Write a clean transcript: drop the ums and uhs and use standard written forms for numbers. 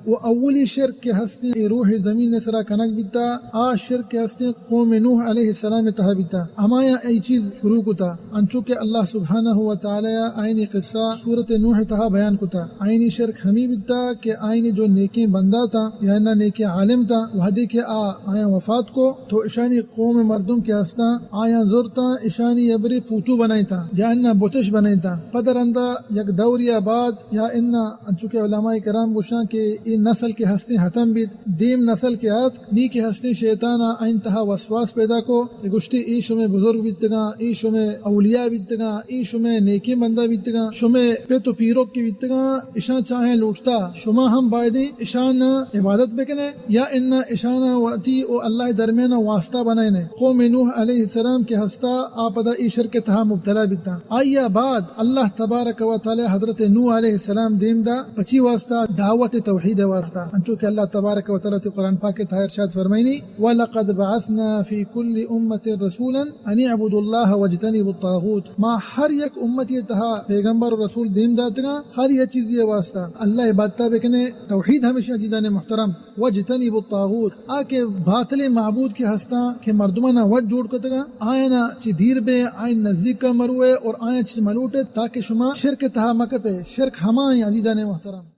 و اولی شرک کے ہستے روح زمین نے سرا کنک بیتا آ شرک کے ہستے قوم نوح علیہ السلام تہا بیتا ہمایا ای چیز شروع کتا انچو کہ اللہ سبحانہ و تعالی آئینی قصہ سورت نوح تہا بیان کتا آئینی شرک ہمی بیتا کہ آئینی جو نیکی بندہ تا یا نہ نیکی عالم تا وحدی کے آیا وفات کو تو اشانی قوم مردم کے ہستا آیا زورتا اشانی ابری پوچو بنائی تا یا انہ بوتش بنائی تا پدر اندہ یک دوریا بعد یا انہ چونکہ علماء کرام گوشاں کہ ان نسل کے ہستے ختم بیت دیم نسل کے ہاتھ نی کے ہستے شیطانہ انتہا وسواس پیدا کو کہ گشتی ای شمیں بزرگ بیتگاں ای شمیں اولیاء بیتگاں ای شمیں نیکی بندہ بیتگاں شمیں پہ تو پیرو کی بیتگاں اشان چاہیں لوٹتا شما ہم بائدیں اشان عبادت بکنے یا ان اشانہ واتی او اللہ درمیان واسطہ بنائنے قوم نوح علیہ السلام کے ہستا آپدا ای شرک تہا مبتلا بیتا آیا بعد اللہ تبارک و تعالی حضرت نوح علیہ السلام دیم دا پچی واسطہ دعوت توحید واسطہ انچو کہ اللہ تبارک و تعالی قرآن پاک تہا ارشاد فرمائنی وَلَقَدْ بَعَثْنَا فِي كُلِّ أُمَّةٍ رَسُولًا أَنِ اعْبُدُوا اللَّهَ وَاجْتَنِبُوا الطَّاغُوتَ ما ہر یک امتی تہا پیغمبر و رسول دیم داتگا ہر یہ چیز یہ واسطہ اللہ عبادتہ بکنے توحید ہمیشہ چیزانے محترم وَاجْتَنِبُوا الطَّاغُوتَ آکے باطل معبود کے ہستا کہ مردمانہ وجہ جوڑ کتگا آئینا چی دیر بے آئین نزدیک کا مروے اور آئین چی ملوٹے تاکہ شما شرک تہا مکپے شرک ہمائیں عزیزان محترم